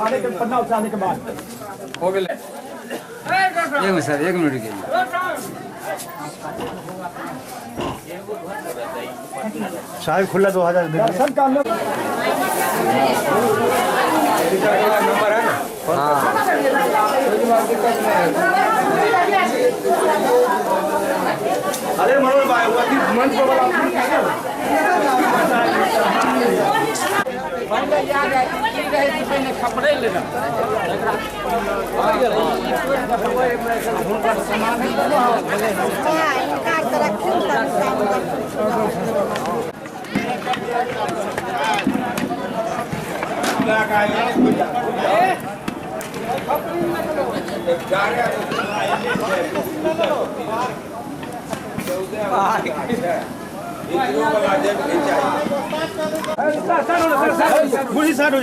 आने के पन्ना उठाने के बाद हो गए। एक मिनट सर, 1 मिनट के लिए साहब खुला 2000 दर्शन का नंबर है ना। हाँ अरे मनोज भाई मंच पर खपड़े लेना पूरी साइड हो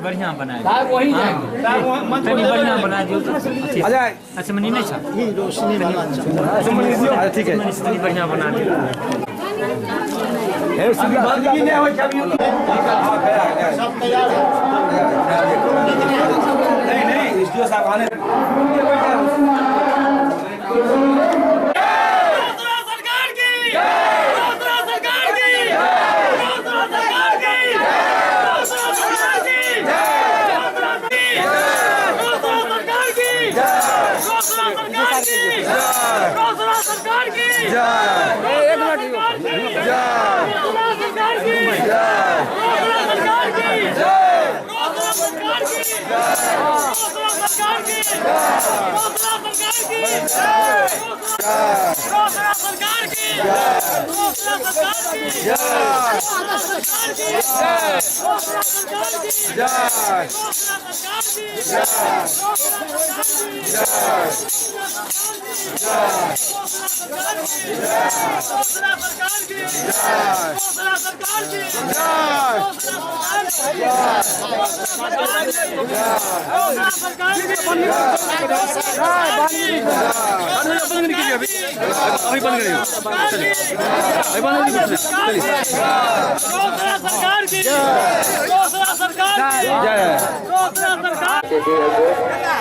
बढ़िया बनाए वही बढ़िया बना दियो अच्छा मनी नहीं ठीक है बढ़िया बना दियो नहीं स्टूडियो साहब आने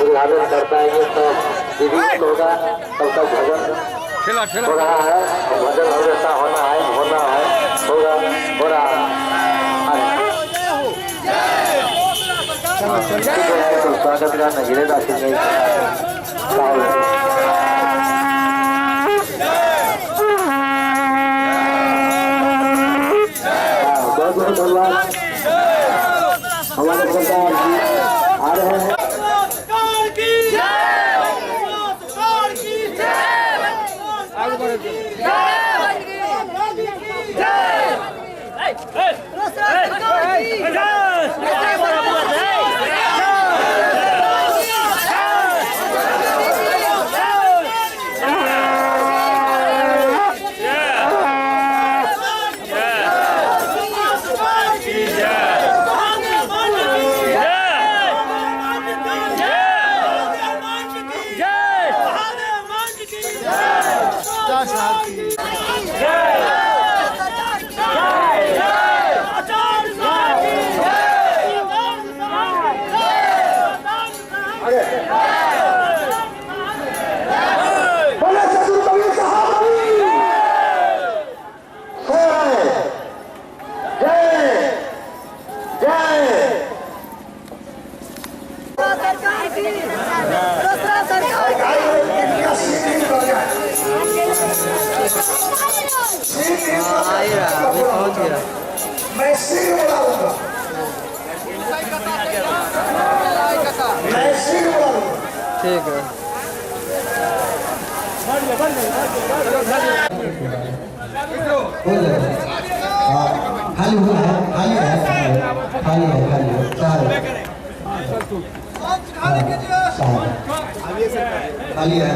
उद्घाटन करता है तो विभिन्न होगा सबका भजन हो रहा है, भजन हमेशा होना है होगा हो रहा है। तो स्वागत का नगीरे दाखिल बहुत बहुत धन्यवाद। हमारे सरकार आ रहे हैं। सरकार अभी पहुंच गया। मैं सिर उड़ाऊंगा, मैं सिर उड़ाऊंगा। ठीक है। खाली हुआ है, खाली है, खाली है, खाली है, चार खाली है।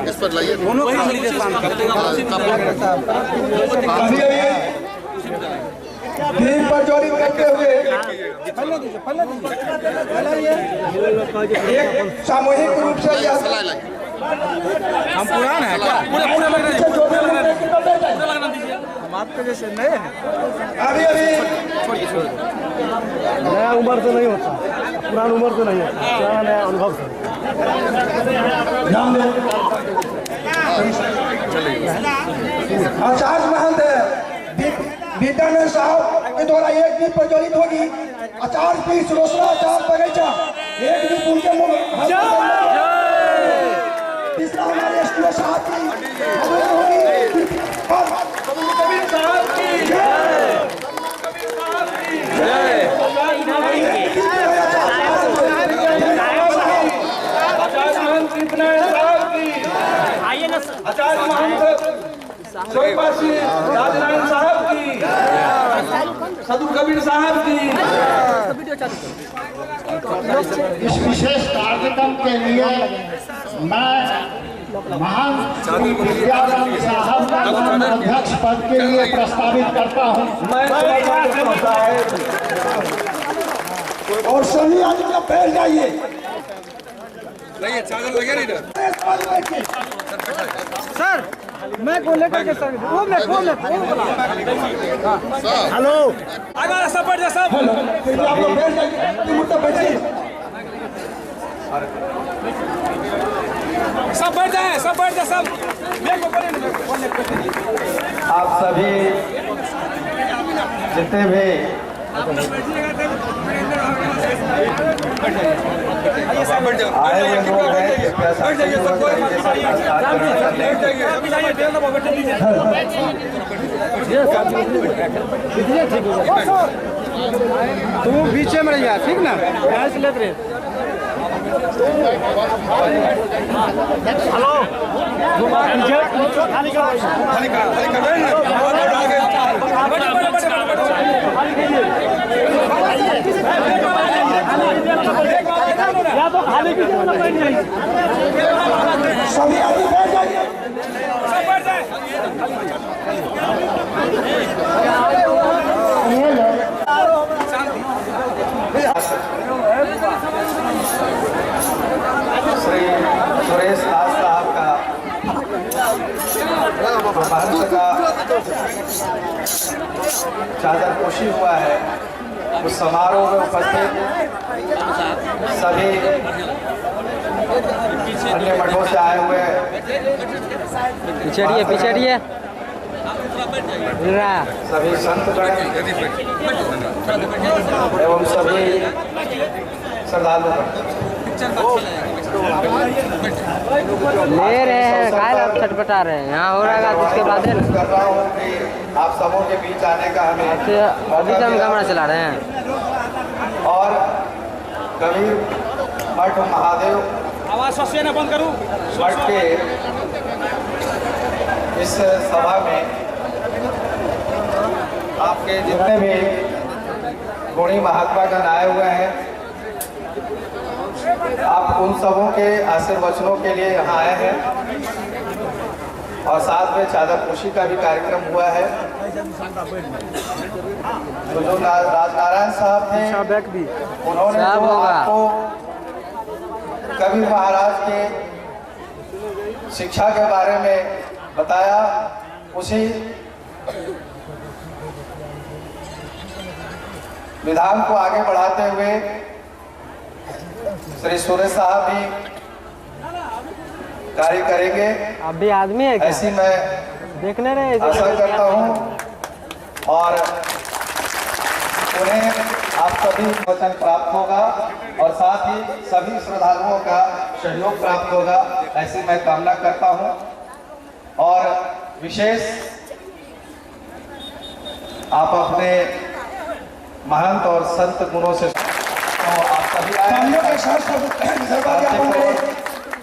इस पर लाइए दीप प्रज्वलित करते हुए एक सामूहिक रूप से हम पुराना है क्या? हम आपके जैसे नए हैं। अभी अभी नया उम्र से नहीं होता, पुरानी उम्र से नहीं होता, पुराना नया अनुभव से। आचार्य महंत विद्यानंद साहब के द्वारा एक दीप प्रज्वलित होगी। आचार्य पी सुरोसरा आचार्य बगीचा एक दीप उनके मुंह तीसरा हमारे एसटीओ साहब की होगी। आचार्य महंत सोईपासी राजनारायण साहब की, सदु कबीर साहब की। इस विशेष कार्यक्रम के लिए मैं महान विद्यानंद साहब का अध्यक्ष पद के लिए प्रस्तावित करता हूँ। और सभी आदमी का बैठ जाइए। चादर लगे नहीं सर मैं को लेकर के सर वो मैं हेलो आगे सब बैठ जा सब। फिर आप लोग बैठ जाइए, मुद्दा बैठिए। सब बैठ जाए, सब बैठ जाए, सब। आप सभी जितने भी आए हुए लोग हैं, कृपया तुम पीछे में रहिए, ठीक ना? यहाँ से लेते रहे। हेलो या तो खाली कीजिए ना बैठ जाइए। सभी आदमी बैठ जाइए। सब बैठ जाए। श्री सुरेश दास साहब का महंत का चादर पोशी हुआ है। उस समारोह में उपस्थित सभी अन्य मठों से आए हुए पिछड़िए सभी संतगण एवं सभी श्रद्धालुगण ले रहे हैं, काहे आप छटपटा रहे हैं? यहाँ हो रहा है उसके बाद है ना। कर रहा हूँ कि आप सबों के बीच आने का हमें अभी तो हम कैमरा चला रहे हैं। और कबीर मठ महादेव आवाज से ना बंद करूं। मठ के इस सभा में आपके जितने भी गुणी महात्मा गण आए हुए हैं, आप उन सबों के आशीर्वचनों के लिए यहाँ आए हैं। और साथ में चादर पोशी का भी कार्यक्रम हुआ है। तो जो राजनारायण साहब थे, उन्होंने जो आपको कबीर महाराज के शिक्षा के बारे में बताया, उसी विधान को आगे बढ़ाते हुए श्री सुरेश साहब भी कार्य करेंगे। अब भी आदमी है क्या? ऐसी मैं देखने रहे आशा करता हूं और उन्हें आप सभी वचन प्राप्त होगा और साथ ही सभी श्रद्धालुओं का सहयोग प्राप्त होगा, ऐसी मैं कामना करता हूं। और विशेष आप अपने महंत और संत गुणों से तो आप सभी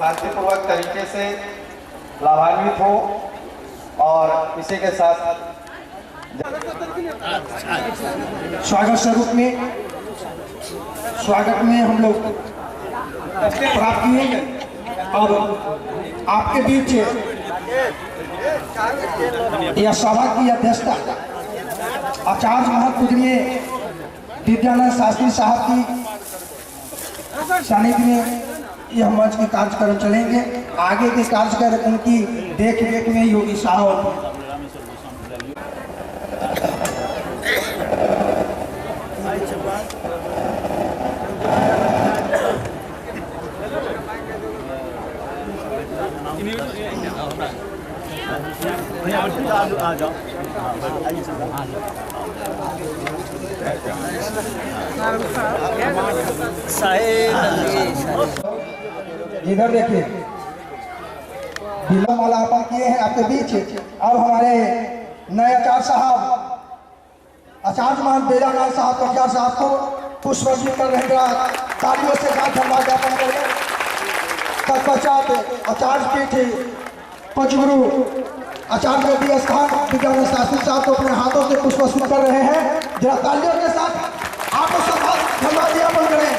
शांतिपूर्वक तरीके से लाभान्वित हो और इसी के साथ स्वागत में हम लोग प्राप्त किए और आपके बीच यह सभा की अध्यक्षता आचार्य महपूजनीय विद्यानंद शास्त्री साहब की सानिध्य में यह मंच के कार्यक्रम चलेंगे। आगे के कार्यक्रम उनकी देख रेख में योगी साहब इधर देखिए बिल्ला मालार्पण किए हैं आपके बीच। अब हमारे नए आचार्य साहब आचार्य मान वेदानंद साहब आचार्य साहब को पुष्पांजलि कर रहे हैं। तालियों से धन्यवाद ज्ञापन करें। तत्पश्चात आचार्य पीठ पंचगुरु आचार्य योगी स्थान विद्यानंद शास्त्री साहब को अपने हाथों से पुष्पांजलि कर रहे हैं। जरा तालियों के साथ आपको धन्यवाद ज्ञापन करें।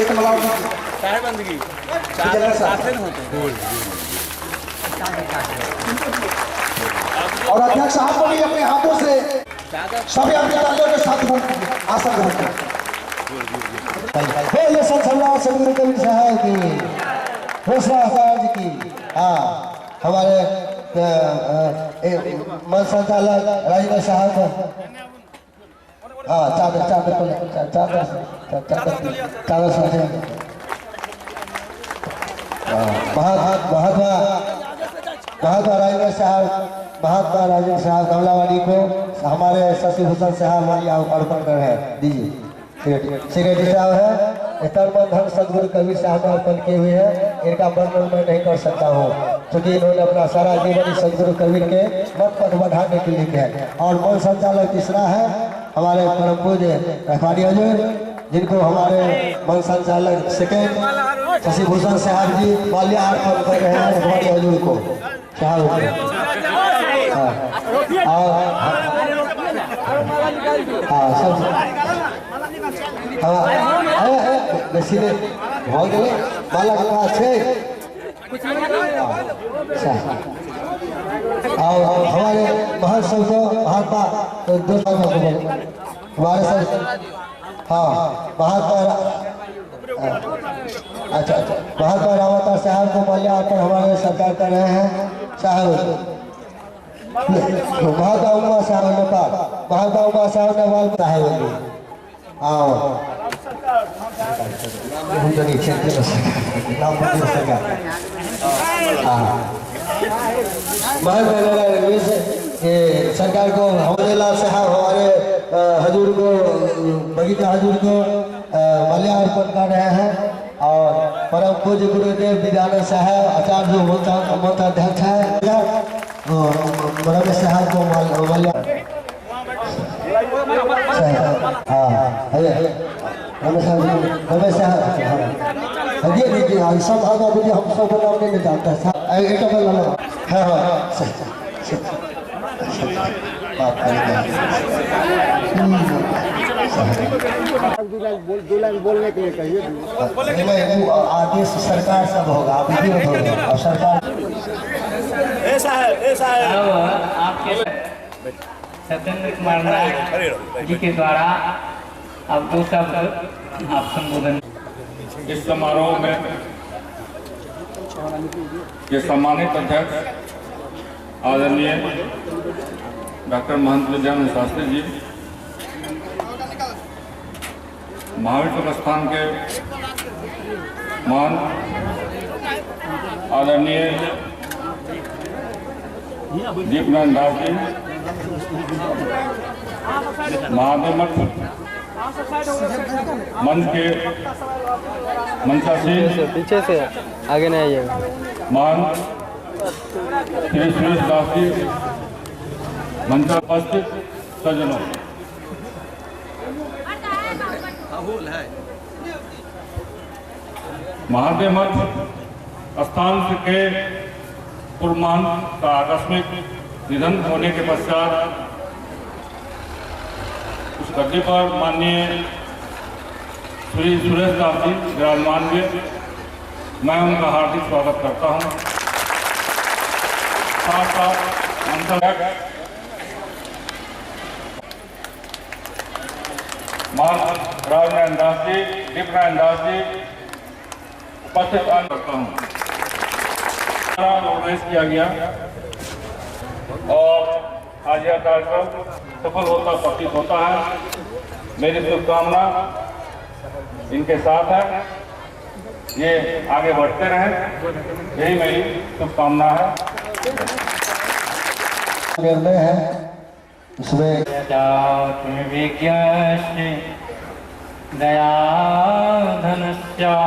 एक बंदगी और अध्यक्ष साहब को भी अपने हाथों से सभी अधिकारियों के साथ आसन ग्रहण करें। सदगुरु कबीर साहब की घोषणा की। हाँ, हमारे मन संचालक राजेंद्र साहब हाँ चादर चादर को चादर चादर समझे महात्मा राजेंद्र साहब कमलावाड़ी को हमारे शशि भूषण साहब अर्पण कर रहे हैं। दीजिए सेक्रेटरी साहब है धन सदगुरु कबीर साहब ने अर्पण किए हुए हैं। इनका वर्णन मैं नहीं कर सकता हूँ क्योंकि इन्होंने अपना सारा जीवन सदगुरु कबीर के मत पथ बढ़ाने के लिए किया है। और मूल संचालक तीसरा है हमारे परम पूज्य रखवाड़ी हजूर, जिनको हमारे मन संचालक सेकेंड शशि भूषण साहब जी माल्यार्पण कर रहे हैं रखवाड़ी हजूर को साहब। बेसी भऽ गेलै माला कथा छै। और हमारे महंत सबको महात्मा हमारे सब हाँ महात्मा अच्छा महात्मा रावता साहब को माल्यार्पण हमारे सरकार कर रहे हैं साहब। महात्मा उमा साहब नेपाल महात्मा उमा साहब नेपाल साहब सरकार को हमदुल्ला साहब हमारे हजूर को बगीचा हजूर को माल्यार्पण कर रहे हैं। और परम पूज्य गुरुदेव विद्यानंद साहब आचार्य मंत्राध्यक्ष है रमेश साहब को माल्या रमेश साहब दीजिए सब आगा दीजिए। हम सब नाम नहीं जानते बोलने के लिए कहिए। आदेश सरकार सब होगा और सरकार आपके सत्येंद्र कुमार नायक जी के द्वारा अब तो सब आप संबोधन। इस समारोह में ये सम्मानित अध्यक्ष आदरणीय डॉक्टर महंत विद्यानंद शास्त्री जी, महावीर संस्थान के महान आदरणीय दीपनारायण दास जी, महादेव मठ मंच के मंचासीन पीछे से आगे नहीं आइएगा। महान श्री सुरेश दास जी, मंच उपस्थित सज्जनों, महादेव मठ स्थान के पूर्व महंत का आकस्मिक निधन होने के पश्चात उस गद्दी पर माननीय श्री सुरेश दास जी विराजमान हुए। मैं उनका हार्दिक स्वागत करता हूं। साथ साथ राजनारायण दास जी, दीपनारायण दास जी उपस्थित करता हूँ। ऑर्गेनाइज किया गया और आज यह कार्यक्रम सफल होता प्रतीत होता है। मेरी शुभकामना इनके साथ है, ये आगे बढ़ते रहें, यही मेरी शुभकामना है। निर्णय है इसमें दयाधनस्या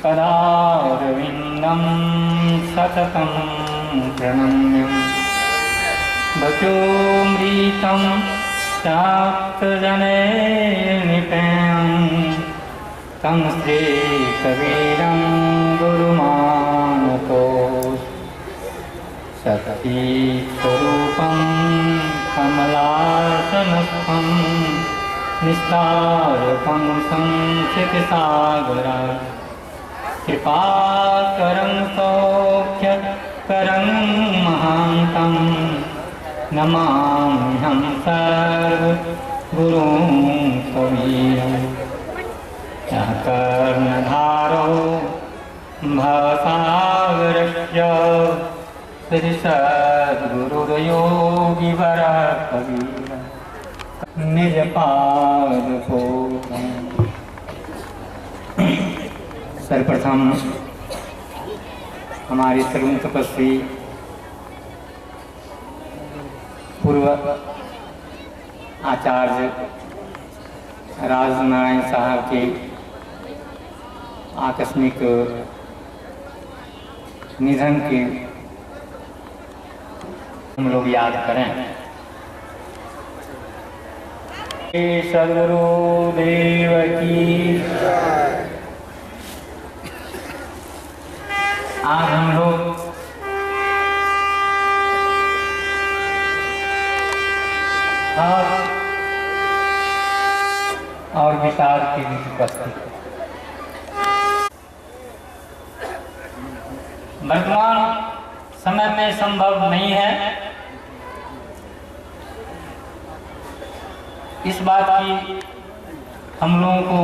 कदारविन्दं सततं प्रणम्यं वचोमृतं शाक्तजने निपेयं तं श्रीकबीरं गुरुमानतोऽस्मि सतीस्वरूपं कमलासनस्थं निस्तारकं संसितसागरा कृपाकरं सौख्यकरं महान्तं नमाम्यहं सर्वगुरुं कबीरं यः कर्णधारो भवसागरस्य श्री सद्गुरुर्योगिवरः कबीरः निज पाद को। सर्वप्रथम हमारे सर्व तपस्वी पूर्व आचार्य राजनारायण साहब के आकस्मिक निधन के हम लोग याद करें। सद्गुरु देव की आज हम लोग और विचार के बीच उपस्थित वर्तमान समय में संभव नहीं है इस बात की हम लोगों को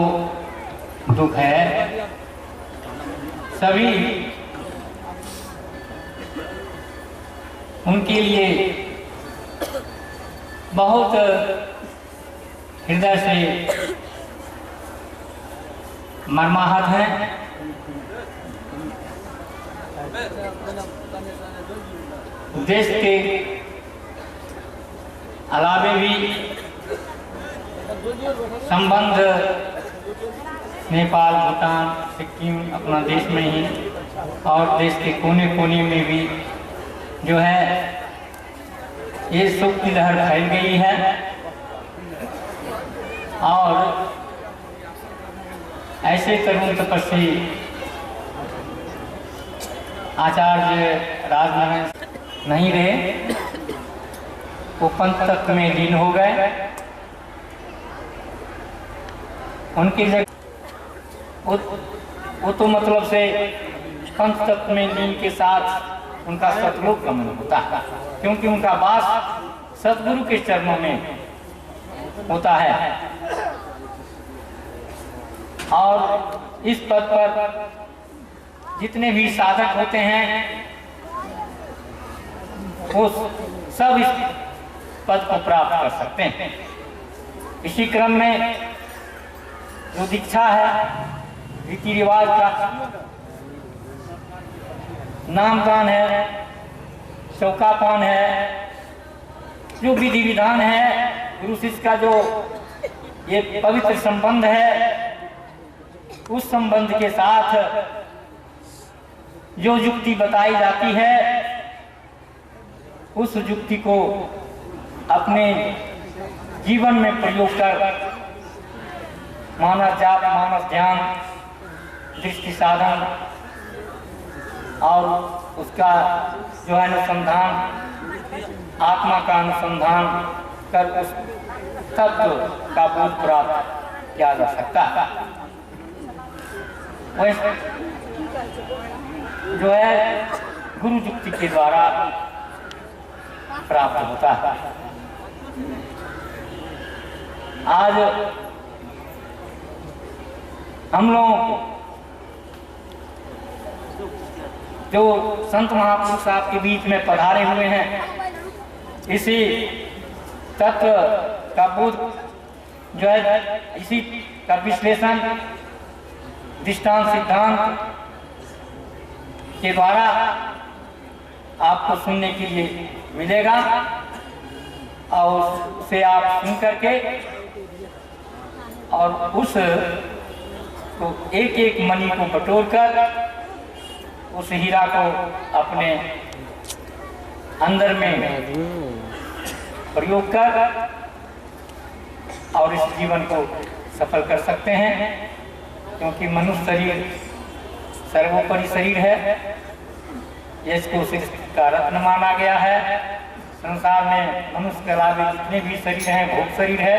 दुख है। सभी उनके लिए बहुत हृदय से मर्माहत हैं। देश के अलावे भी संबंध नेपाल, भूटान, सिक्किम अपना देश में ही और देश के कोने कोने में भी जो है ये शोक की लहर फैल गई है। और ऐसे तरुण तपस्वी आचार्य राजनारायण नहीं रहे, वो पंथ तत्व में लीन हो गए। उनकी जगह वो तो मतलब से पंथ तत्व में लीन के साथ उनका सतलोक गमन होता है, क्योंकि उनका वास सदगुरु के चरणों में होता है। और इस पद पर जितने भी साधक होते हैं वो सब इस पद को प्राप्त कर सकते हैं। इसी क्रम में जो दीक्षा है, रीति रिवाज का नामदान है, चौकापान है, जो विधि विधान है, गुरु शिष्य का जो ये पवित्र संबंध है, उस संबंध के साथ जो युक्ति बताई जाती है, उस युक्ति को अपने जीवन में प्रयोग कर मानस जाप, मानस ध्यान, दृष्टि साधन और उसका जो है अनुसंधान, आत्मा का अनुसंधान कर उस तत्व का बोध प्राप्त किया जा सकता है। वैसे जो है गुरु युक्ति के द्वारा प्राप्त होता है। आज हम लोग जो संत महापुरुष आपके बीच में पधारे हुए हैं, इसी तत्व का बोध जो है, इसी का विश्लेषण दृष्टांत सिद्धांत के द्वारा आपको सुनने के लिए मिलेगा और उसे आप सुन करके और उस तो एक एक मणि को बटोर कर उस हीरा को अपने अंदर में प्रयोग कर और इस जीवन को सफल कर सकते हैं। क्योंकि मनुष्य शरीर सर्वोपरि शरीर है, इसको सृष्टि का रत्न माना गया है। संसार में मनुष्य के अलावा जितने भी शरीर हैं भोग शरीर है।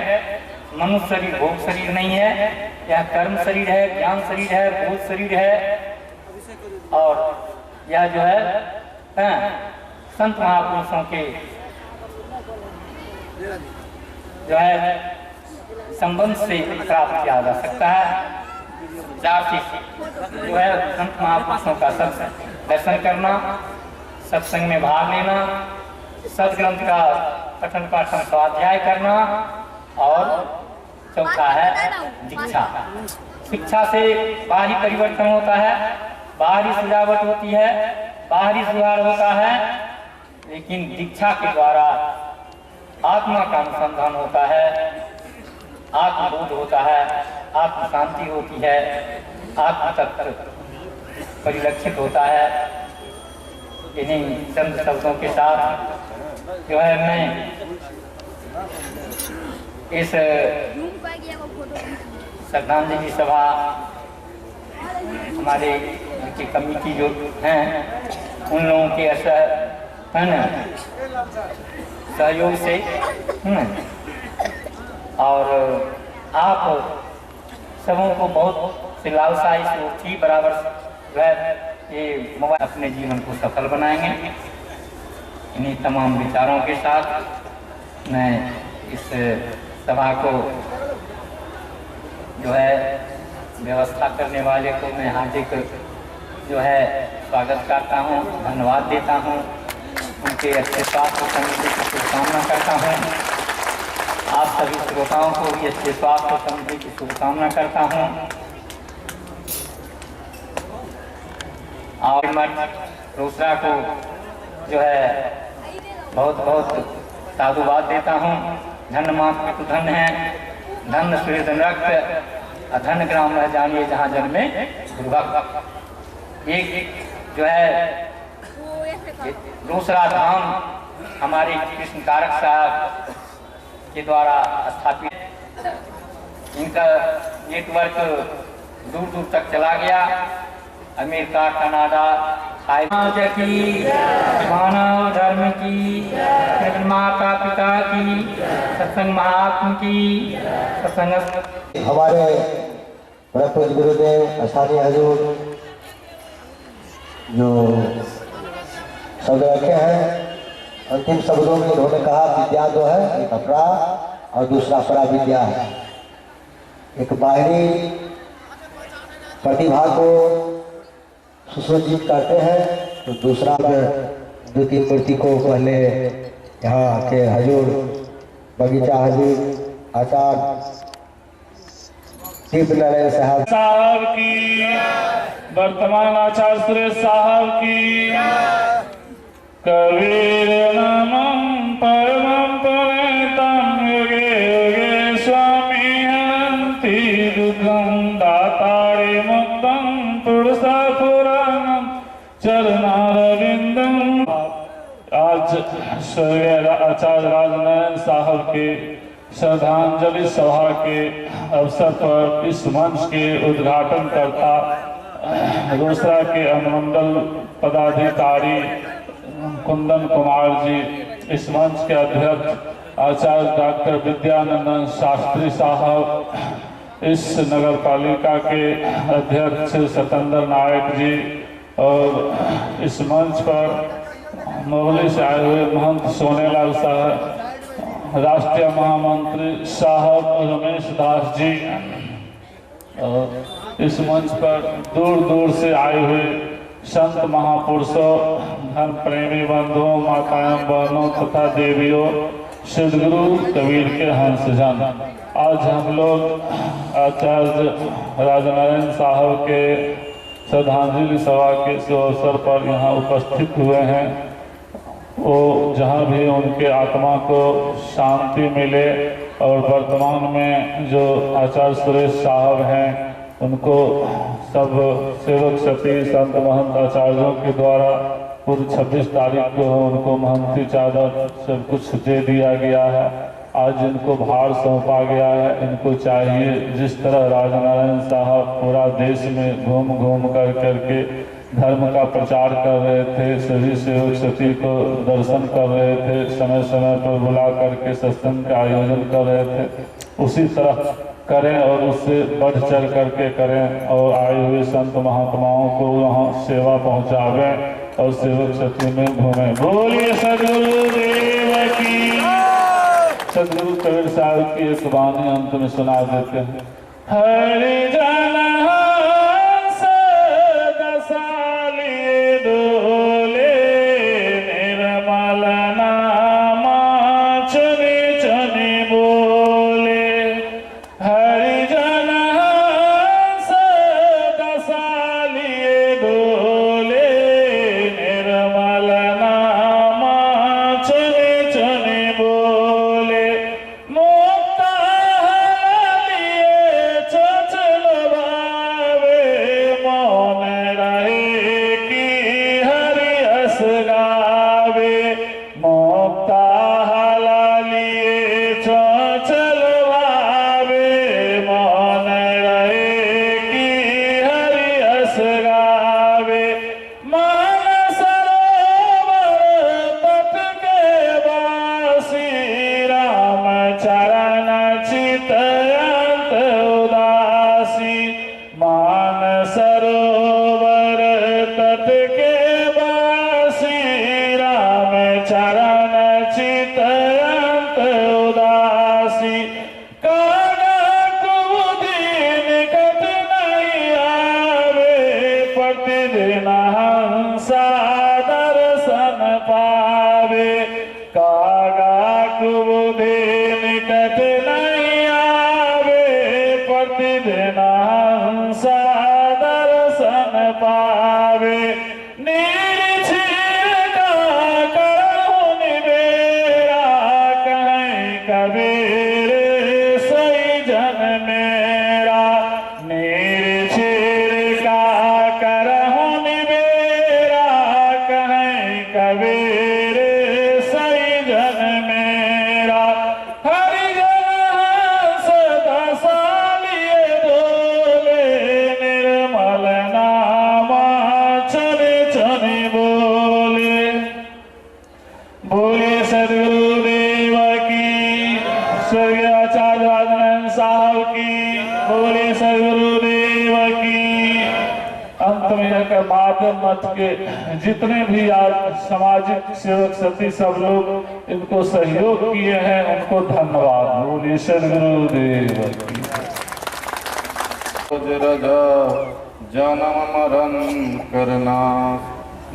मनुष्य शरीर भोग शरीर नहीं है, यह कर्म शरीर है, ज्ञान शरीर है, बोध शरीर है। और यह जो है संत महापुरुषों के जो है संबंध से प्राप्त किया जा सकता है। साथ ही जो है संत महापुरुषों का दर्शन करना, सत्संग में भाग लेना, सदग्रंथ का पठन पाठन स्वाध्याय करना और चौथा है दीक्षा। शिक्षा से बाहरी परिवर्तन होता है, बाहरी सजावट होती है, बाहरी सुधार होता है, लेकिन दीक्षा के द्वारा आत्मा का अनुसंधान होता है, आत्मबोध होता है, आत्म शांति होती है, आत्म तत्व परिलक्षित होता है। इन्हीं चंद शब्दों के साथ जो है मैं इस श्रद्धांजलि सभा हमारे की कमेटी जो हैं उन लोगों के सहयोग से और आप सबों को बहुत से लालसा इस थी बराबर जो है ये मोबाइल अपने जीवन को सफल बनाएंगे। इन्हीं तमाम विचारों के साथ मैं इस सभा को जो है व्यवस्था करने वाले को मैं हार्दिक जो है स्वागत करता हूँ, धन्यवाद देता हूँ। उनके अच्छे स्वास्थ्य समृद्धि की शुभकामना करता हूँ। आप सभी श्रोताओं को भी अच्छे स्वास्थ्य समृद्धि की शुभकामना करता हूँ। और रोसड़ा को जो है बहुत बहुत साधुवाद देता हूँ। धन मात्र तो धन है, धन सूर्य रक्त, अधन ग्राम रह जानिए जहाँ जन्मे गुरुभक्त। एक जो है दूसरा धाम हमारे कृष्ण कारक साहब के द्वारा स्थापित, इनका नेटवर्क दूर दूर तक चला गया, अमेरिका, कनाडा, समाज की, मानव धर्म की, माता पिता की, सत्संग महात्मा की, सत्संग हमारे परम गुरुदेव स्थानीय हजूर जो शब्द रखे हैं, अंतिम शब्दों में उन्होंने कहा विद्या जो है एक अपराध और दूसरा पराविद्या है। एक बाहरी प्रतिभा को सुसज्जित करते हैं, तो दूसरा दो तीन मूर्ति को पहले यहाँ के हजूर बगीचा हजूर आचार्य नारायण साहब की, वर्तमान आचार्य सुरेश साहब की, कबीर नमः परमं पुनीतं युगे युगे स्वामी हन्ति दुःखं दातारे मुक्तं पुरुषा पुराणं चरणारविंदं। आज स्वर्गीय आचार्य राजनारायण साहब के श्रद्धांजलि सभा के अवसर पर इस मंच के उद्घाटन करता रोसड़ा के अनुमंडल पदाधिकारी कुंदन कुमार जी, इस मंच के अध्यक्ष आचार्य डॉक्टर विद्यानंदन शास्त्री साहब, इस नगर पालिका के अध्यक्ष सतेंद्र नायक जी, और इस मंच पर मोहली से आए हुए महंत सोनेलाल साहब, राष्ट्रीय महामंत्री साहब रमेश दास जी, और इस मंच पर दूर दूर से आए हुए संत महापुरुषों, धर्म प्रेमी बंधुओं, माताओं, बहनों तथा देवियों, सदगुरु कबीर के हंसजन, आज हम लोग आचार्य राजनारायण साहब के श्रद्धांजलि सभा के अवसर पर यहाँ उपस्थित हुए हैं। वो जहाँ भी उनके आत्मा को शांति मिले, और वर्तमान में जो आचार्य सुरेश साहब हैं उनको सब सेवक सती संत महंत आचार्यों के द्वारा पूरी 26 तारीख को उनको महंती चादर सब कुछ दे दिया गया है। आज इनको भार सौंपा गया है। इनको चाहिए जिस तरह राजनारायण साहब पूरा देश में घूम घूम करके धर्म का प्रचार कर रहे थे, सभी सेवक सती को दर्शन कर रहे थे, समय समय पर बुला करके सत्संग का आयोजन कर रहे थे, उसी तरह करें और उससे बढ़ चढ़ करके करें, और आए हुए संत महात्माओं को वहाँ सेवा पहुँचावें और सेवक सती में घूमें। बोलिए सदगुरु देव की। सदगुरु कबीर साहब की एक वाणी अंत में सुना देते हैं। हरि जन कबीर सही जन मेरा। के माध्यम मत के जितने भी आज सामाजिक सेवक सती सब लोग इनको सहयोग किए हैं, उनको धन्यवाद। बोलिए सद्गुरुदेव की। जन्म मरण करना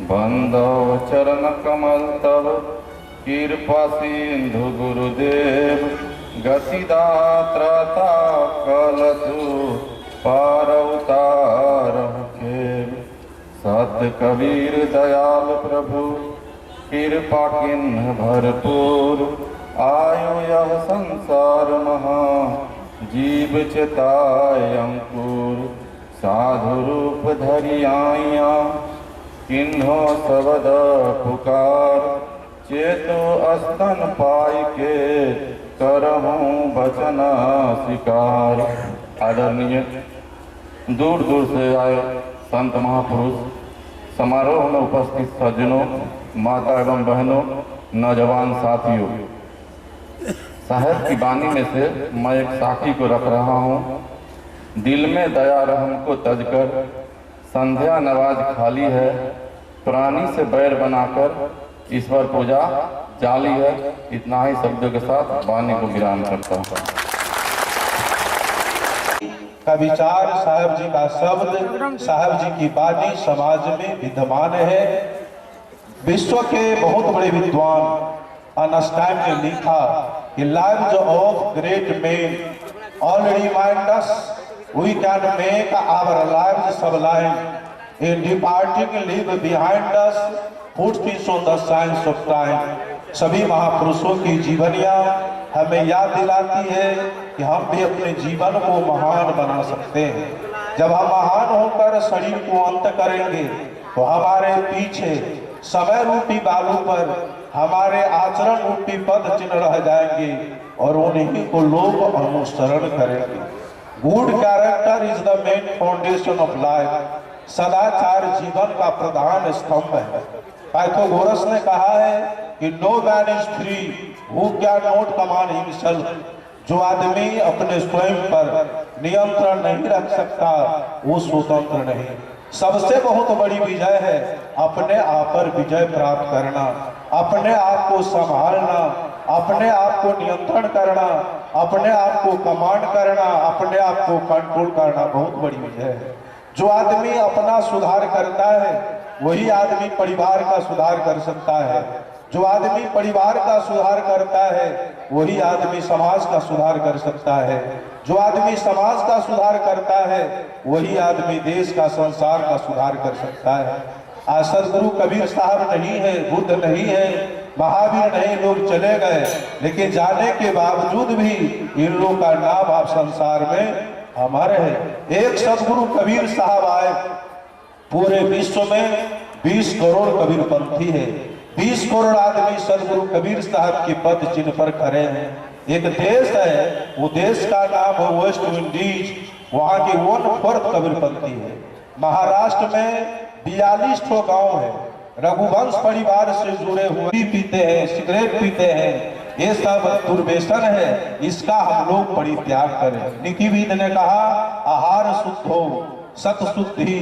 बंधव चरण कमल तब, कृपा सिंधु गुरुदेव गतिदात्रता कलतु पार उतार के। सत कबीर दयाल प्रभु कृपा किन्ह भरपूर, आयु यह संसार महा जीव चिताय अंकुर। साधु रूप धरि आइया किन्हो शब्द पुकार, चेतो अस्तन पाई के करहूँ बचन शिकार। आदरणीय दूर दूर से आए संत महापुरुष, समारोह में उपस्थित सज्जनों, माता एवं बहनों, नौजवान साथियों, साहेब की बानी में से मैं एक साखी को रख रहा हूँ। दिल में दया रहम को तजकर संध्या नवाज खाली है, प्राणी से बैर बनाकर ईश्वर पूजा जाली है। इतना ही शब्दों के साथ वाणी को विराम करता हूँ। का विचार, साहब जी का शब्द, साहब जी की वाणी समाज में विद्यमान है। विश्व के बहुत बड़े विद्वान आइंस्टाइन ने लिखा कि lives of great man already remind us we can make our lives sublime in departing leave behind us put peace on the science of time. सभी महापुरुषों की जीवनियां हमें याद दिलाती है कि हम भी अपने जीवन को महान बना सकते हैं। जब हम महान होकर शरीर को अंत करेंगे तो हमारे पीछे समय रूपी बालू पर हमारे आचरण रूपी पद चिन्ह रह जाएंगे और उन्हीं को लोग अनुसरण करेंगे। Good character is the main foundation of life. सदाचार जीवन का प्रधान स्तंभ है। पाइथागोरस ने कहा है कि no man is free who can not command himself. जो आदमी अपने स्वयं पर नियंत्रण नहीं रख सकता वो स्वतंत्र नहीं। सबसे बहुत बड़ी विजय है अपने आप पर विजय प्राप्त करना, अपने आप को संभालना, अपने आप को नियंत्रण करना, अपने आप को कमांड करना, अपने आप को कंट्रोल करना बहुत बड़ी विजय है। जो आदमी अपना सुधार करता है वही आदमी परिवार का सुधार कर सकता है। जो आदमी परिवार का सुधार करता है वही आदमी समाज का सुधार कर सकता है। जो आदमी समाज का सुधार करता है वही आदमी देश का, संसार का सुधार कर सकता है। आज सदगुरु कबीर साहब नहीं है, बुद्ध नहीं है, महावीर नहीं, लोग चले गए, लेकिन जाने के बावजूद भी इन लोगों का नाम आप संसार में हमारे है। एक सदगुरु कबीर साहब आए, पूरे विश्व में 20 करोड़ कबीरपंथी है। 20 करोड़ आदमी सदगुरु कबीर साहब के पद चिन्ह पर खड़े हैं। एक देश है, वो देश का नाम है वेस्ट इंडीज, वहाँ की 1/4 कबीरपंथी है। महाराष्ट्र में 42 ठो गांव है, रघुवंश परिवार से जुड़े हुए पीते हैं, सिगरेट पीते हैं, ये सब दुर्व्यसन है। इसका हम लोग परित्याग करें। नीतिविद ने कहा आहार शुद्ध हो, सत शुद्धि,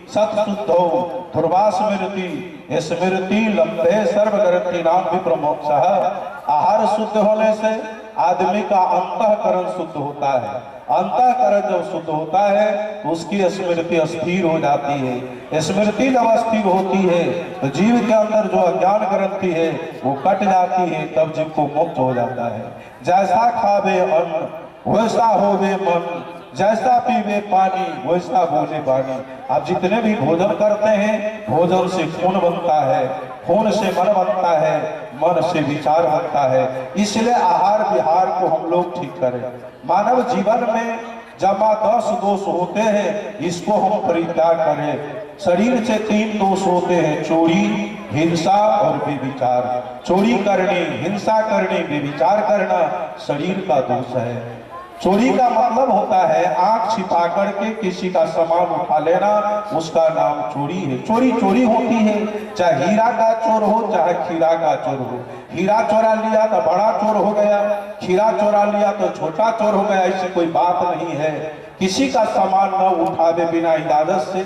सत शुद्ध हो, ध्रुवा स्मृति, स्मृति लंबे सर्वग्रंथि नाम विप्रमोक्ष। आहार शुद्ध होने से आदमी का अंतःकरण शुद्ध होता है। अंतःकरण जब शुद्ध होता है तो उसकी स्मृति स्थिर हो जाती है। स्मृति जब स्थिर होती है तो जीव के अंदर जो अज्ञान ग्रंथि है वो कट जाती है, तब जीव को मुक्त हो जाता है। जैसा खावे अन्न वैसा होवे मन, जैसा पीवे पानी वैसा बोले वाणी। आप जितने भी भोजन करते हैं, भोजन से खून बनता है, खून से मन बनता है, मन से विचार बनता है। इसलिए आहार विहार को हम लोग ठीक करें। मानव जीवन में जमा 10 दोष होते हैं, इसको हम परित्याग करें। शरीर से 3 दोष होते हैं, चोरी, हिंसा और बेविचार। चोरी करनी, हिंसा करनी, बेविचार करना शरीर का दोष है। चोरी का मतलब होता है आंख छिपा करके किसी का सामान उठा लेना, उसका नाम चोरी है। चोरी चोरी होती है, चाहे हीरा का चोर हो चाहे खीरा का चोर हो। हीरा चोरा लिया तो बड़ा चोर हो गया, खीरा चोरा लिया तो छोटा चोर हो गया, ऐसी कोई बात नहीं है। किसी का सामान न उठावे बिना इजाजत से,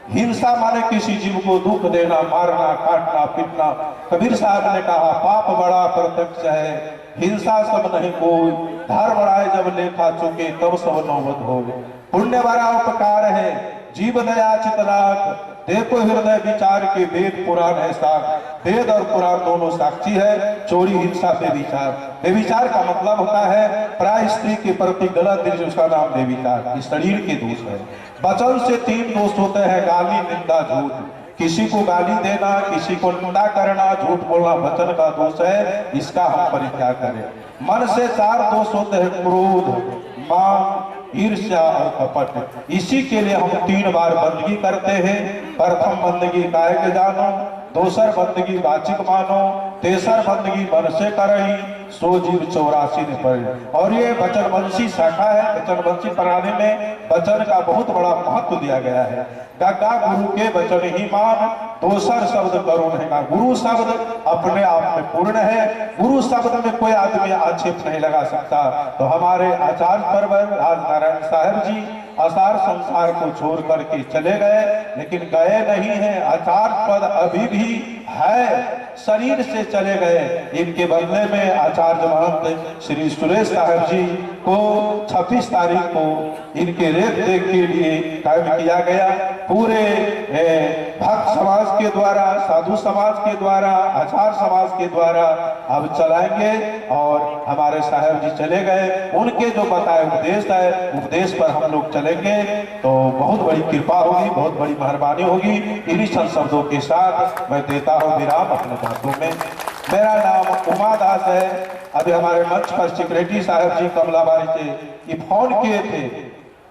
हिंसा माने किसी जीव को दुख देना, मारना, काटना, पीटना। कबीर साहब ने कहा पाप बड़ा प्रत्यक्ष है, हिंसा सब नहीं कोई, धर्म राय जब लेखा चुके तब सब नौबत हो। पुण्य बड़ा उपकार है, जीव दया चितलाक, देखो हृदय विचार के वेद पुराण है साख। वेद और पुराण दोनों साक्षी है, चोरी हिंसा बेविचार। बेविचार का मतलब होता है प्राय स्त्री के प्रति गलत दृष्टि, उसका नाम बेविचार। इस शरीर के दोष है। वचन से 3 दोष होते हैं, गाली, निंदा, झूठ। किसी को गाली देना, किसी को निंदा करना, झूठ बोलना वचन का दोष है, इसका हम परित्याग करें। मन से 4 दोष होते हैं, क्रोध, मान, ईर्ष्या और कपट। इसी के लिए हम 3 बार बंदगी करते हैं। प्रथम बंदगी कायक जानो, दूसर बंदगी वाचिक मानो, तेसर बंदगी मन से करही, सो जीव 84 ने पढ़े। और ये वचनवंशी शाखा है। वचनवंशी प्रणाली में वचन का बहुत बड़ा महत्व दिया गया है। गगा गुरु के वचन ही मान, दोसर शब्द करुण है। गुरु शब्द अपने आप में पूर्ण है, गुरु शब्द में कोई आदमी आक्षेप नहीं लगा सकता। तो हमारे आचार्य परवर राजनारायण साहब जी असार संसार को छोड़ करके चले गए, लेकिन गए नहीं हैं। आचार्य पद अभी भी है, शरीर से चले गए। इनके बदले में आचार्य महंत श्री सुरेश साहब जी को 26 तारीख को इनके रेख देख के लिए कायम किया गया। पूरे भक्त समाज के द्वारा, साधु समाज के द्वारा, आचार्य समाज के द्वारा अब चलाएंगे। और हमारे साहब जी चले गए, उनके जो बताए उपदेश है, उपदेश पर हम लोग चलेंगे तो बहुत बड़ी कृपा होगी, बहुत बड़ी मेहरबानी होगी। इन्हीं चंद शब्दों के साथ मैं देता हूँ विराम अपने बातों में। मेरा नाम उमा दास है। अभी हमारे मंच पर सेक्रेटरी साहब जी कमलाबाई से ये फोन किए थे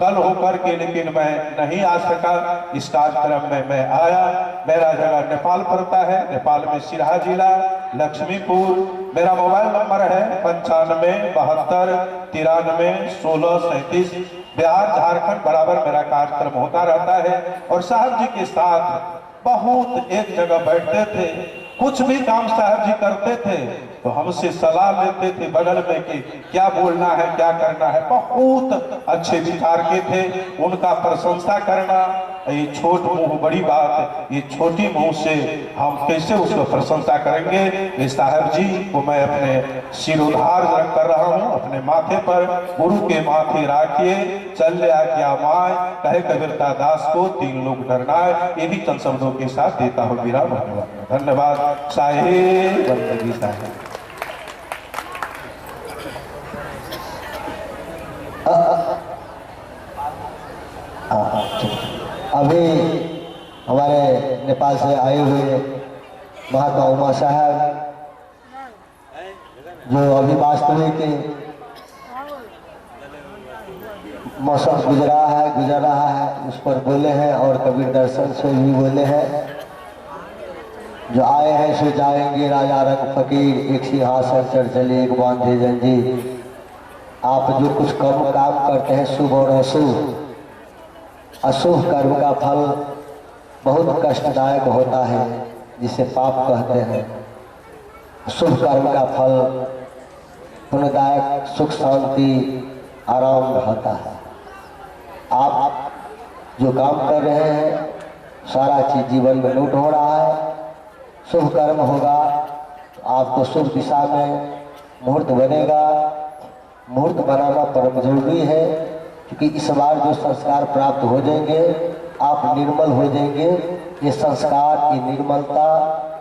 कल होकर के, लेकिन मैं नहीं आ सका। इस कार्यक्रम में मैं आया। मेरा जगह नेपाल पड़ता है, नेपाल में सिरहा जिला, लक्ष्मीपुर। मेरा मोबाइल नंबर है 95 72 93 16 37। बिहार झारखंड बराबर मेरा कार्यक्रम होता रहता है। और साहब जी के साथ बहुत एक जगह बैठते थे, कुछ भी काम साहब जी करते थे तो हमसे सलाह लेते थे बगल में कि क्या बोलना है, क्या करना है। बहुत अच्छे विचार के थे, उनका प्रशंसा करना। ये छोट मुंह बड़ी बात, ये छोटी मुंह से हम कैसे उसको प्रशंसा करेंगे। ये साहब जी को मैं अपने सिरोधार कर रहा हूँ, अपने माथे पर गुरु के माथे राखिए, चल आज्ञा माय, कहे कबीरता दास को 3 लोग डरना है। इन्हीं चंद शब्दों के साथ देता हूँ विराम। धन्यवाद। साहेब बंदगी साहेब। अभी हमारे नेपाल से आए हुए महात्मा उमा साहब जो अभी वास्तविक मौसम गुजर रहा है उस पर बोले हैं, और कबीर दर्शन से भी बोले हैं। जो आए हैं सो जाएंगे, राजा रंग फकीर, एक सिंहासन चढ़ चले एक बांधे जंजीर। आप जो कुछ कर्म काम करते हैं शुभ और अशुभ, अशुभ कर्म का फल बहुत कष्टदायक होता है, जिसे पाप कहते हैं। शुभ कर्म का फल पुण्यदायक, सुख शांति आराम होता है। आप जो काम कर रहे हैं सारा चीज जीवन में लूट हो रहा है। शुभ कर्म होगा तो आपको शुभ दिशा में मुहूर्त बनेगा। मुहूर्त बनाना परम जरूरी है, क्योंकि इस बार जो संस्कार प्राप्त हो जाएंगे आप निर्मल हो जाएंगे। ये संस्कार, ये निर्मलता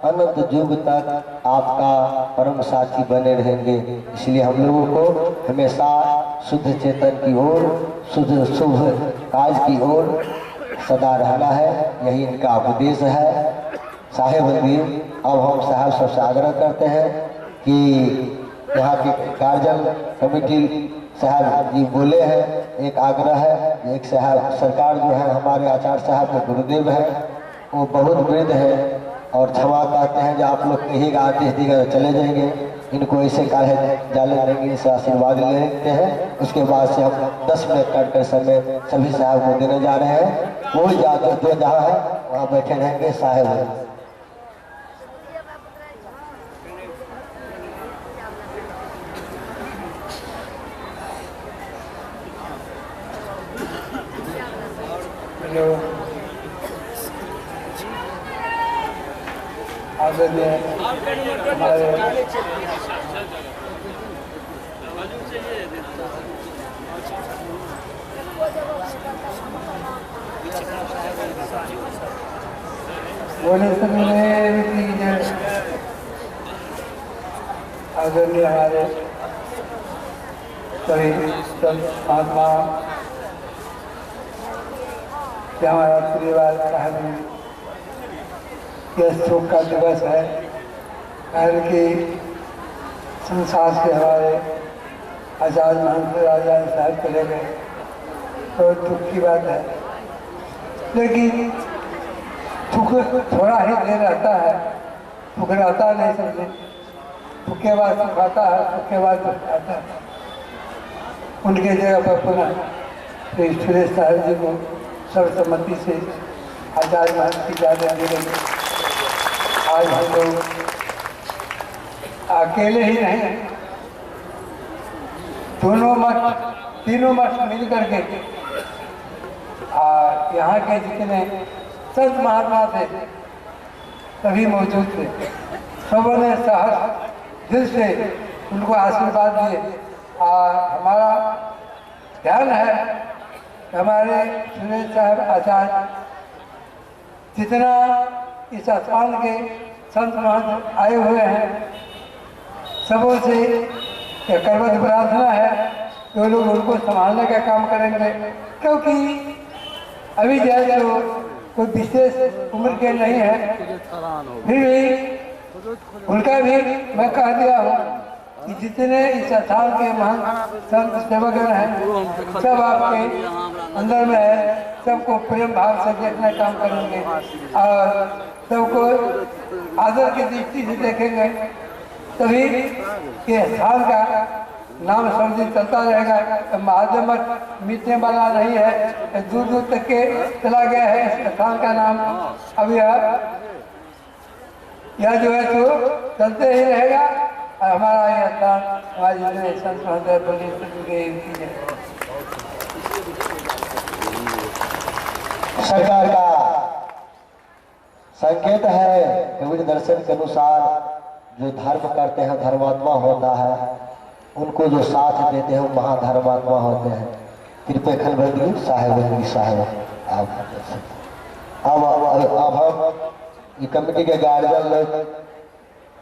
अनंत युग तक आपका परम साथी बने रहेंगे। इसलिए हम लोगों को हमेशा शुद्ध चेतन की ओर, शुद्ध शुभ काज की ओर सदा रहना है। यही इनका उपदेश है। साहेब मंदिर, अब हम साहब सबसे आग्रह करते हैं कि यहाँ की कार्यजन कमेटी साहब जी बोले हैं, एक आग्रह है। एक साहब सरकार जो है हमारे आचार्य साहब के गुरुदेव है, वो बहुत वृद्ध है और क्षमा कहते हैं जो आप लोग कहीं आदेश देकर चले जाएंगे। इनको ऐसे काहे जाले देंगे, इसे आशीर्वाद ले लेते हैं। उसके बाद से हम 10 मिनट काट समय सभी साहब को देने जा रहे हैं। वो जाकर जो जहाँ है वहाँ बैठे रहेंगे साहेब। आदरणीय हमारे आदरणीय हमारे सभी महात्मा कि हमारा परिवार यह शोक का दिवस है, कारण कि संसार से हमारे आचार्य महंत राजा साहब चले गए, तो दुख की बात है। लेकिन दुख थोड़ा ही देर रहता है, दुख रहता नहीं समझे, दुख के बाद सुख आता है, सुख के बाद दुख आता है। उनके जगह पर पुनः श्री सुरेश साहब जी को सर्वसम्मति से आचार्य महंत की यादें दे रही। आज हम लोग अकेले ही नहीं, दोनों मठ तीनों मठ मिल करके यहाँ के जितने संत महात्मा थे सभी मौजूद थे। सबों ने सहर्ष दिल से उनको आशीर्वाद दिए। हमारा ध्यान है कि हमारे सुरेश साहब आचार्य जितना इस स्थान के संत महंत आए हुए हैं, सबों से करबद्ध प्रार्थना है कि वो लोग उनको संभालने का काम करेंगे, क्योंकि अभी जैसे वो कोई विशेष उम्र के नहीं है, फिर भी उनका भी मैं कह दिया हूँ कि जितने इस स्थान के महान संत सेवकगण हैं सब आपके अंदर में है, सबको प्रेम भाव से देखने का काम करेंगे और सबको आदर की दृष्टि से देखेंगे, तभी ये स्थान का नाम समझी चलता रहेगा। महादेव मठ मिटने वाला नहीं है, दूर दूर तक के चला गया है इस स्थान का नाम। अब यह जो है तो चलते ही रहेगा और हमारा यह स्थान हमारे जितने संत सरकार का संकेत है कबीर दर्शन के अनुसार जो धर्म करते हैं धर्मात्मा होता है, उनको जो साथ देते हैं वो महाधर्मात्मा होते हैं। कृपया खलबंदी साहेब अब हम ये कमेटी के गार्जियन लोग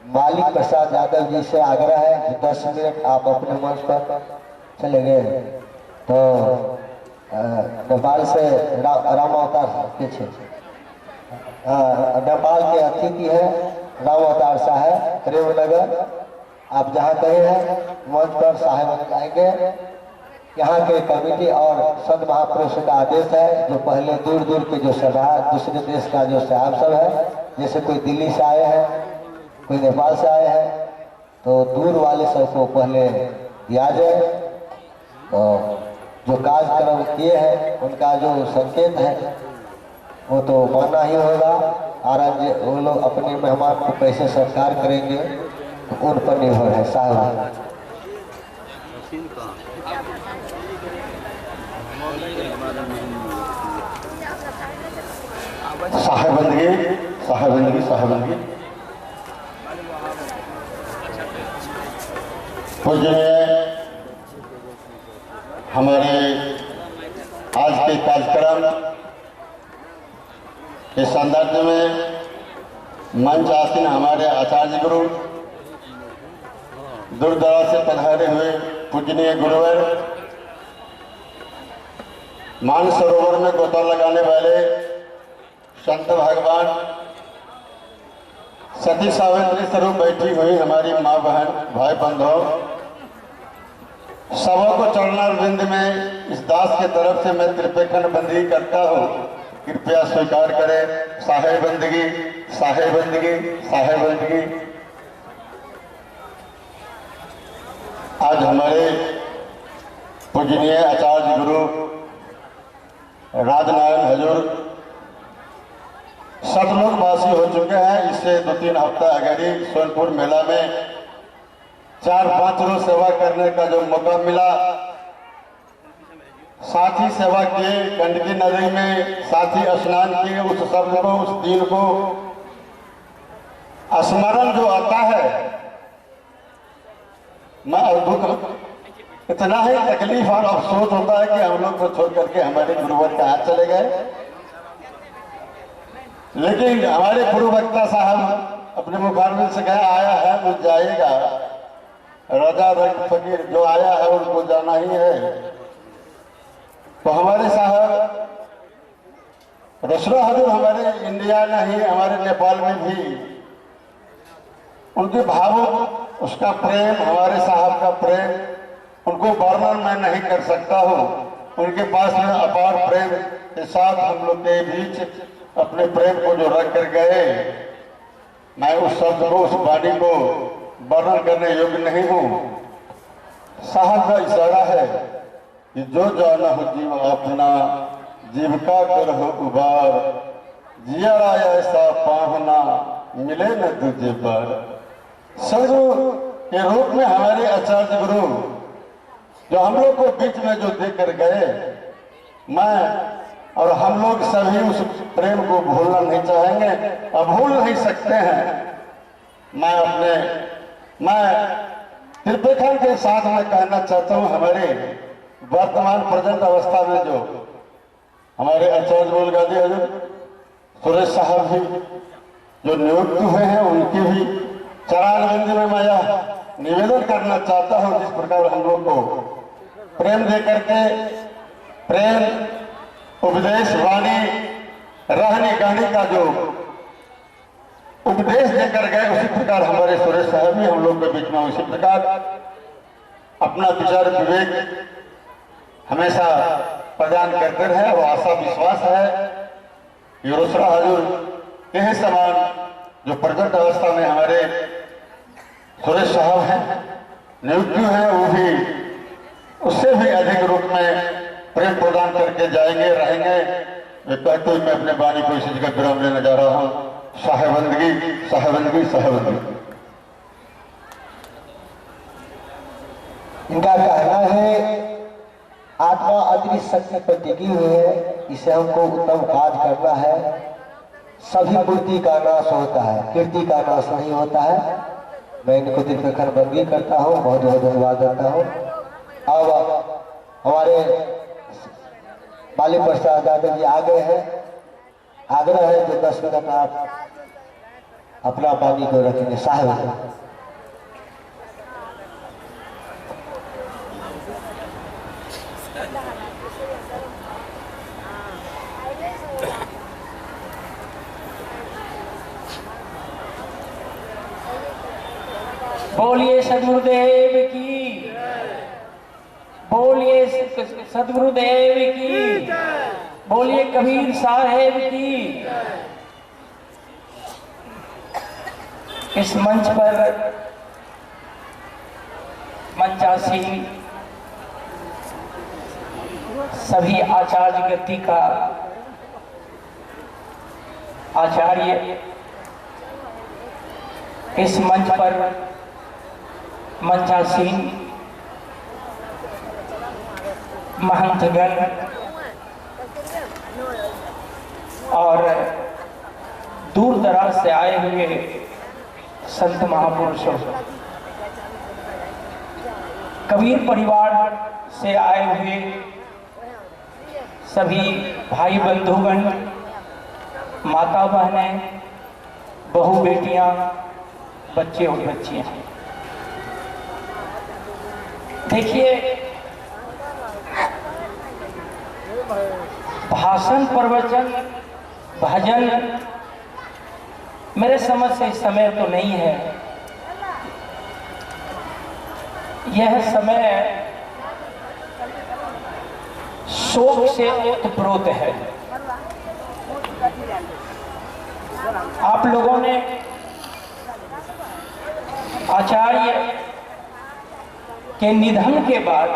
मालिक प्रसाद यादव जी से आग्रह है कि 10 मिनट आप अपने मंच पर चले गए। तो नेपाल से राम अवतार पीछे नेपाल के अतिथि है राम अवतार साहब प्रेमनगर, आप जहाँ कहे हैं मंच पर साहेब आएंगे। यहाँ के कमेटी और संत महापुरुष का आदेश है, जो पहले दूर दूर के जो सभा दूसरे देश का जो साहब सब है, जैसे कोई दिल्ली से आए हैं, कोई नेपाल से आए हैं, तो दूर वाले सबको पहले दिया जाए। तो जो कार्यक्रम किए हैं उनका जो संकेत है वो तो मानना ही होगा। और वो लोग अपने मेहमान को कैसे सत्कार करेंगे तो उन पर निर्भर है। साहब साहेबंदगी पूजनीय हमारे आज के कार्यक्रम के संदर्भ में मंच आसीन हमारे आचार्य गुरु, दूर दराज से पधारे हुए पूजनीय गुरुवर, मानसरोवर में गोता लगाने वाले संत भगवान, सती सावित्री स्वरूप बैठी हुई हमारी माँ बहन भाई बंधुओं, सबों को चरणारविंद में इस दास के तरफ से मैं त्रिपेखंड बंदगी करता हूँ। कृपया स्वीकार करें। साहेबंदगी साहेबंदगी साहेबंदगी। आज हमारे पूजनीय आचार्य गुरु राजनारायण हजूर सतलोकवासी हो चुके हैं। इससे 2-3 हफ्ता अगर ही सोनपुर मेला में 4-5 रोज सेवा करने का जो मौका मिला, साथ ही सेवा किए, गंडकी नदी में साथ ही स्नान किए, उस शब्द को उस दिन को स्मरण जो आता है, मैं दुख इतना ही तकलीफ और अफसोस होता है कि हम लोग को छोड़ करके हमारे गुरुवर कहाँ चले गए। लेकिन हमारे गुरु वक्ता साहब अपने मुखारबिन से कहा आया है वो जाएगा, राजा रंग फकीर जो आया है उनको जाना ही है। तो हमारे साहब रसरा हजूर हमारे इंडिया नहीं, हमारे नेपाल में भी उनके भावुक उसका प्रेम, हमारे साहब का प्रेम उनको वर्णन मैं नहीं कर सकता हूँ। उनके पास में अपार प्रेम के साथ हम लोग के बीच अपने प्रेम को जो रख कर गए, मैं उस शब्द को, उस वाणी को वर्णन करने योग्य नहीं हूँ। साहब का इशारा है कि जो जाना हो जीव अपना, जीविका कर हो उबार, जिया ऐसा पाहुना मिले न तुझे पर। सदगुरु के रूप में हमारे आचार्य गुरु जो हम लोग को बीच में जो देकर गए, मैं और हम लोग सभी उस प्रेम को भूलना नहीं चाहेंगे और भूल नहीं सकते हैं। मैं त्रिपेखन के साथ में कहना चाहता हूँ, हमारे वर्तमान प्रेजेंट अवस्था में जो हमारे आचार्य बोल गादी हजूर सुरेश साहब भी जो नियुक्त हुए हैं, उनकी भी चरणबंदी में मैं यह निवेदन करना चाहता हूँ, जिस प्रकार हम लोग को प्रेम दे करके, प्रेम उपदेश वाणी रहने गाने का जो उपदेश देकर गए, उसी प्रकार हमारे सुरेश साहब भी हम लोग के बीच में उसी प्रकार अपना विचार विवेक हमेशा प्रदान करते रहे। और आशा विश्वास है कि रसरा हजूर के समान जो प्रेजेंट अवस्था में हमारे सुरेश साहब हैं, नियुक्त हैं, वो भी उससे भी अधिक रूप में प्रेम प्रदान करके जाएंगे, रहेंगे। मैं कहते हुए मैं अपने वाणी को इसी जगह विराम लेने जा रहा हूँ। साहेबंदगी साहेबंदगी साहेबंदगी। इनका कहना है आत्मा अदृश्य शक्ति पर टिकी हुई है, इसे हमको उत्तम कार्य करना है। सभी मूर्ति का नाश होता है, कीर्ति का नाश नहीं होता है। मैं इनको दिल पे खरबंदी करता हूँ, बहुत बहुत धन्यवाद देता हूँ। अब हमारे बाली प्रसाद यादव जी आ गए हैं। आग्रह है जो 10 मिनट आप अपना पानी को रखेंगे। साहब बोलिए सदगुरुदेव की, बोलिए सदगुरुदेव की, बोलिए कबीर साहेब की। इस मंच पर मंचासीन सभी आचार्य गति का आचार्य, इस मंच पर मंचासीन महंतगण और दूर दराज से आए हुए संत महापुरुषों, कबीर परिवार से आए हुए सभी भाई बंधुगण, माता बहनें, बहू बेटियां, बच्चे और बच्चियां, देखिए भाषण, प्रवचन, भजन मेरे समझ से इस समय तो नहीं है। यह समय शोक से ओतप्रोत है। आप लोगों ने आचार्य के निधन के बाद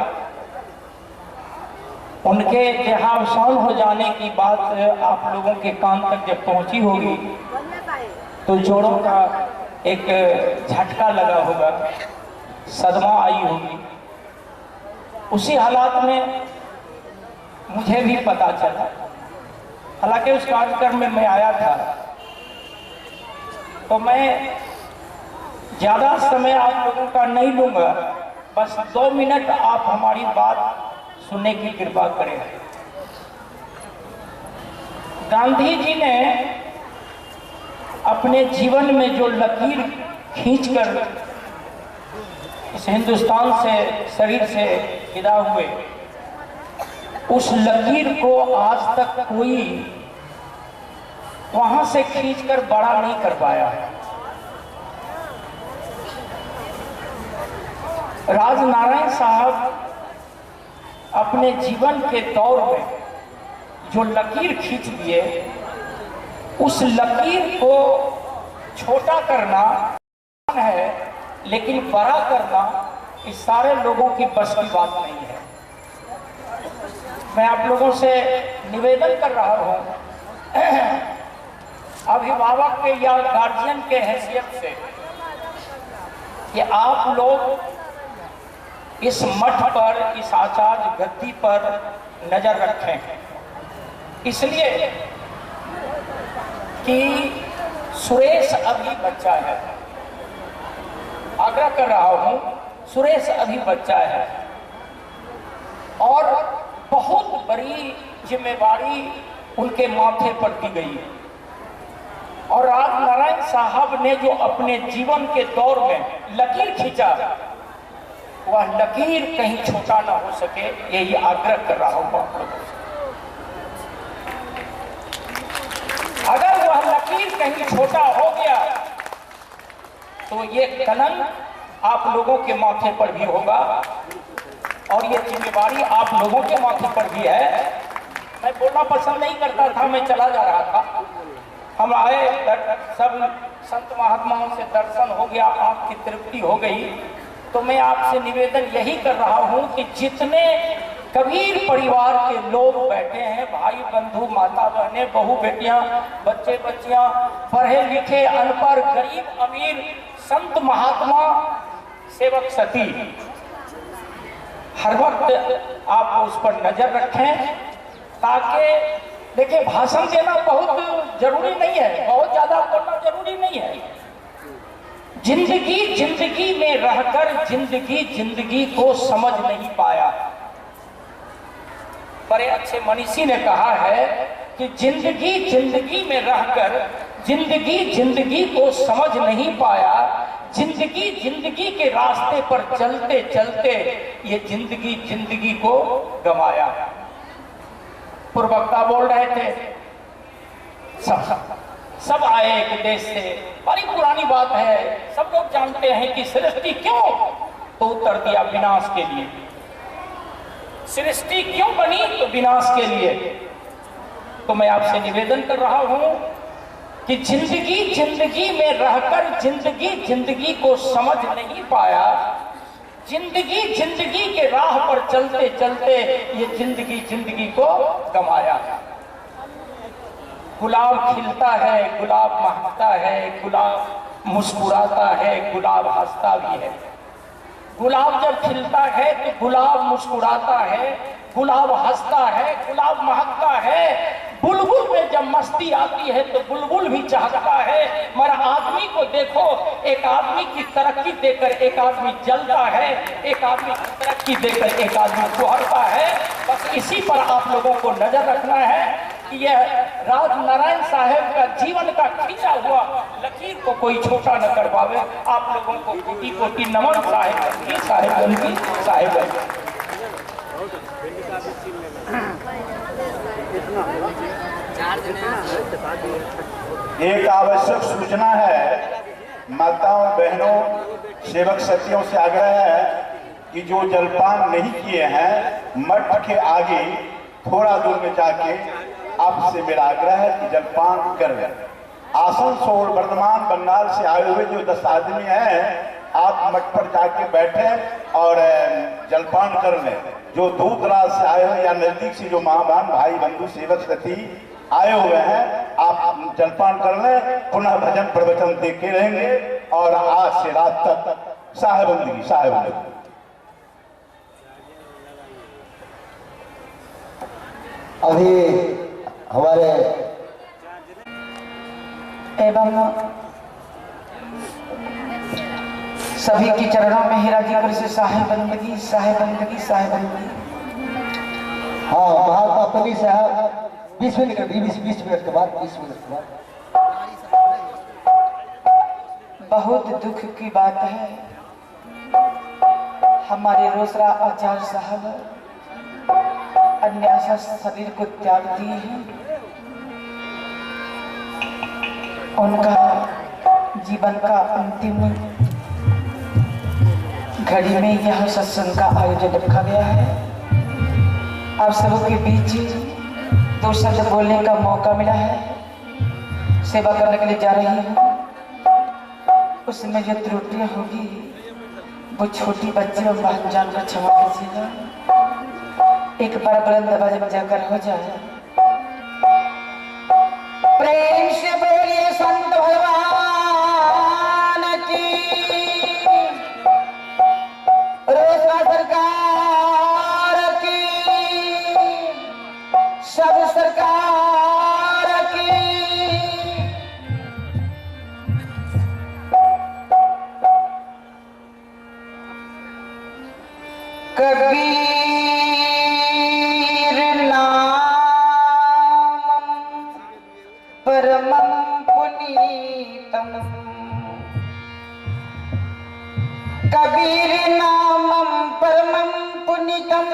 उनके देहावसान हो जाने की बात आप लोगों के कान तक जब पहुंची होगी तो जोड़ों का एक झटका लगा होगा, सदमा आई होगी। उसी हालात में मुझे भी पता चला, हालांकि उस कार्यक्रम में मैं आया था तो मैं ज़्यादा समय आप लोगों का नहीं लूँगा, बस 2 मिनट आप हमारी बात सुनने की कृपा करें। गांधी जी ने अपने जीवन में जो लकीर खींचकर इस हिंदुस्तान से शरीर से विदा हुए, उस लकीर को आज तक कोई वहां से खींचकर बड़ा नहीं कर पाया है। राजनारायण साहब अपने जीवन के दौर में जो लकीर खींच लिए, उस लकीर को छोटा करना है, लेकिन बड़ा करना इस सारे लोगों की बस की बात नहीं है। मैं आप लोगों से निवेदन कर रहा हूं, अभिभावक के या गार्जियन के हैसियत से, कि आप लोग इस मठ पर, इस आचार्य गद्दी पर नजर रखें। इसलिए कि सुरेश अभी बच्चा है, आग्रह कर रहा हूं, सुरेश अभी बच्चा है और बहुत बड़ी जिम्मेवारी उनके माथे पर दी गई है। और राजनारायण साहब ने जो अपने जीवन के दौर में लकीर खींचा, वह लकीर कहीं छोटा ना हो सके, यही आग्रह कर रहा हूं आप लोगों से। अगर वह लकीर कहीं छोटा हो गया तो ये कलंक आप लोगों के माथे पर भी होगा और ये जिम्मेवारी आप लोगों के माथे पर भी है। मैं बोलना पसंद नहीं करता था, मैं चला जा रहा था। हम आए, सब संत महात्माओं से दर्शन हो गया, आंख की तृप्ति हो गई। तो मैं आपसे निवेदन यही कर रहा हूं कि जितने कबीर परिवार के लोग बैठे हैं, भाई बंधु, माता बहने, बहू बेटियां, बच्चे बच्चियां, पढ़े लिखे, अनपढ़, गरीब अमीर, संत महात्मा, सेवक सती, हर वक्त आप उस पर नजर रखें। ताकि देखिए, भाषण देना बहुत जरूरी नहीं है, बहुत ज्यादा बोलना जरूरी नहीं है। जिंदगी में रहकर जिंदगी को समझ नहीं पाया। बड़े अच्छे मनीषी ने कहा है कि जिंदगी में रहकर जिंदगी को समझ नहीं पाया, जिंदगी के रास्ते पर चलते चलते ये जिंदगी को गंवाया। पूर्ववक्ता बोल रहे थे, सब आए एक देश से, बड़ी पुरानी बात है, सब लोग जानते हैं कि सृष्टि क्यों, तो उत्तर दिया विनाश के लिए। सृष्टि क्यों बनी, तो विनाश के लिए। तो मैं आपसे निवेदन कर रहा हूं कि जिंदगी में रहकर जिंदगी को समझ नहीं पाया, जिंदगी के राह पर चलते चलते ये जिंदगी को गंवाया। गुलाब खिलता है, गुलाब महकता है, गुलाब मुस्कुराता है, गुलाब हंसता भी है। गुलाब जब खिलता है तो गुलाब मुस्कुराता है, गुलाब हंसता है, गुलाब महकता है। बुलबुल में जब मस्ती आती है तो बुलबुल भी चाहता है। मगर आदमी को देखो, एक आदमी की तरक्की देखकर एक आदमी जलता है, एक आदमी की तरक्की देखकर एक आदमी कुहरता है। बस इसी पर आप लोगों को नजर रखना है कि यह राजनारायण साहब का जीवन का खींचा हुआ लकीर को कोई छोटा न कर पावे। आप लोगों को कोटि कोटि नमन। साहेब एक आवश्यक सूचना है, माताओं बहनों सेवक सतियों से आग्रह है कि जो जलपान नहीं किए हैं, मठ के आगे थोड़ा दूर में जाके आपसे मेरा आग्रह है कि जलपान कर लें। आसनसोल वर्धमान बंगाल से आए हुए जो 10 आदमी हैं, आप मठ पर जाके बैठे और जलपान कर लें। जो दूर दराज से आए हुए या नजदीक से जो माँ बहन भाई बंधु सेवक सती आए हुए हैं, आप जलपान कर लें। पुनः भजन प्रवचन देखे रहेंगे और आज से रात तक साहेबंदगी। अभी हमारे एवं सभी के चरणों में ही राजी कर से साहेब बंदगी साहेब बंदगी साहेब बंदगी। हाँ महात्मा पनी साहब 20 मिनट 20 मिनट के बाद 20 मिनट के बाद। बहुत दुख की बात है, हमारे रोसरा आचार्य साहब अन्यासा शरीर को त्याग दिए हैं। उनका जीवन का अंतिम घड़ी में यह सत्संग का आयोजन रखा गया है। आप सबों के बीच 2 शब्द बोलने का मौका मिला है। सेवा करने के लिए जा रही हूँ, उसमें जो त्रुटियां होगी वो छोटी बच्ची और बात जानकर क्षमा कीजिएगा। एक बार बुलंद आवाज में जाकर हो जाए। प्रेम से बोलिए संत भगवान की, रोसड़ा सरकार की, सब सरकार की। कबीर नामं परमं पुनीतम, कबीर नामं परमं पुनीतम,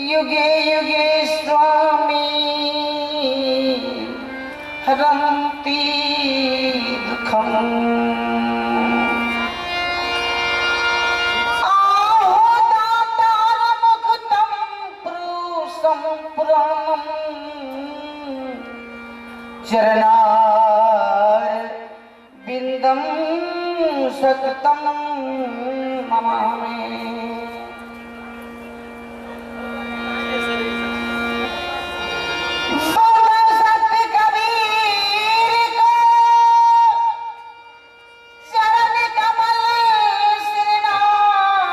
युगे युगे स्वामी हरन्ति दुःखम्। चरणार बिंदम सततम नमामि। बोलो सत्य कबीर को चरण कमल सिरनाय,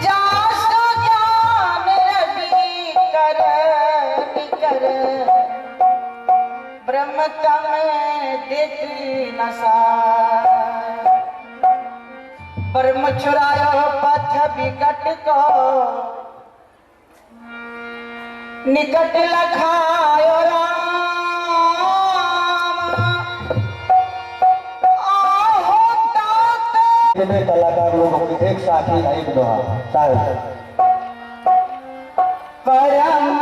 जासु जान रवि कर कर, ब्रह्म तम देख नसाय। ब्रह्म छुरायो पथ विकट को, निकट लखायो राम। आहो ताते जितने कलाकार लोग एक साथ ही एक दोहा साहिब। परम